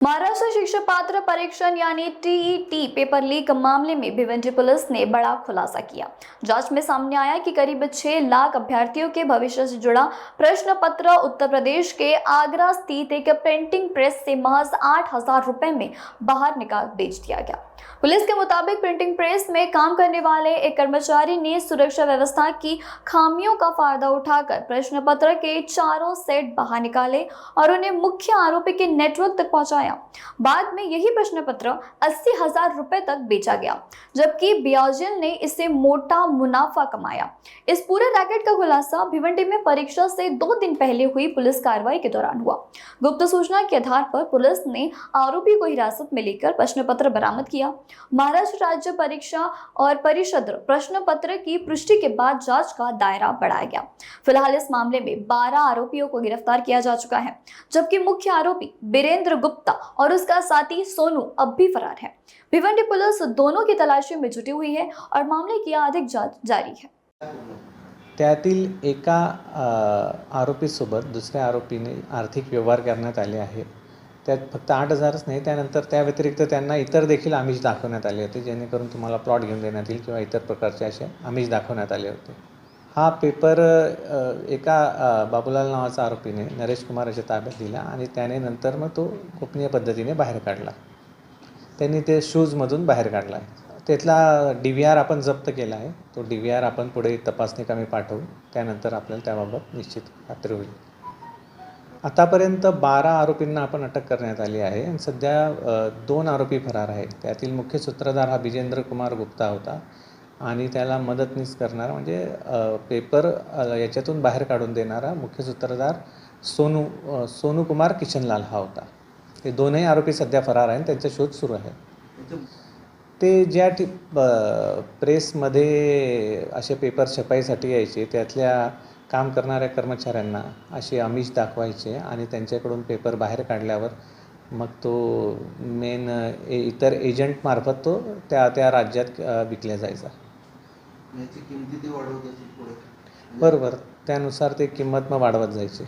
महाराष्ट्र शिक्षक पात्र परीक्षण यानी टीईटी पेपर लीक मामले में भिवंडी पुलिस ने बड़ा खुलासा किया। जांच में सामने आया कि करीब 6 लाख अभ्यर्थियों के भविष्य से जुड़ा प्रश्न पत्र उत्तर प्रदेश के आगरा स्थित एक प्रिंटिंग प्रेस से महज 8,000 रुपए में बाहर निकाल बेच दिया गया। पुलिस के मुताबिक प्रिंटिंग प्रेस में काम करने वाले एक कर्मचारी ने सुरक्षा व्यवस्था की खामियों का फायदा उठाकर प्रश्न पत्र के चारों सेट बाहर निकाले और उन्हें मुख्य आरोपी के नेटवर्क तक पहुंचाया। बाद में यही प्रश्न पत्र 80,000 रुपए तक बेचा गया, जबकि बियाजिल ने इससे मोटा मुनाफा कमाया। इस पूरे रैकेट का खुलासा भिवंडी में परीक्षा से 2 दिन पहले हुई पुलिस कार्रवाई के दौरान हुआ। गुप्त सूचना के आधार पर पुलिस ने आरोपी को हिरासत में लेकर प्रश्न पत्र बरामद किया। महाराष्ट्र राज्य परीक्षा और परिषद प्रश्न पत्र की पुष्टि के बाद जांच का दायरा बढ़ाया गया। फिलहाल इस मामले में 12 आरोपियों को गिरफ्तार किया जा चुका है, जबकि मुख्य आरोपी बीरेंद्र गुप्ता और उसका साथी सोनू अब भी फरार है। भिवंडी पुलिस दोनों की तलाशी में जुटी हुई है और मामले की अधिक जांच जारी है। त्यातील एका आरोपीसोबत दुसऱ्या आरोपीने आर्थिक व्यवहार करण्यात आले आहे। त्यात फक्त 8,000च नाही, त्यानंतर त्या व्यतिरिक्त त्यांना इतर देखील आमिष दाखवण्यात आले होते, जेणेकरून तुम्हाला प्लॉट घेऊन देण्यात येईल किंवा इतर प्रकारचे असे आमिष दाखवण्यात आले होते। हा पेपर एका बाबूलाल नावाचा आरोपीने नरेश कुमार याच्या ताब्यात दिला आणि त्याने नंतर मग तो गोपनीय पद्धतीने बाहेर काढला। त्यांनी ते शूजमधून बाहेर काढला। त्यातला DVR आपण जप्त केला आहे। तो DVR आपण पुढे तपासणीकामी पाठवू, त्यानंतर आपल्याला त्याबाबत निश्चित खात्री होईल। आतापर्यंत 12 आरोपींना आपण अटक करण्यात आली आहे आणि सध्या 2 आरोपी फरार आहेत। त्यातील मुख्य सूत्रधार हा बीरेंद्र कुमार गुप्ता होता आणि त्याला मदतनीस करणारा म्हणजे पेपर याच्यातून बाहेर काढून देणारा मुख्य सूत्रधार सोनू कुमार किशनलाल हा होता। हे दोनही आरोपी सध्या फरार आहेत, त्यांचा शोध सुरू आहे। ते ज्या प्रेसमध्ये असे पेपर छपाईसाठी यायचे, त्यातल्या काम करणाऱ्या कर्मचाऱ्यांना असे आमिष दाखवायचे आणि त्यांच्याकडून पेपर बाहेर काढल्यावर मग तो इतर एजंटमार्फत तो त्या राज्यात विकला जायचा। याची किंमत ते वाढवत असेल पुढे, बरोबर, त्यानुसार ते किंमत मग वाढवत जायची।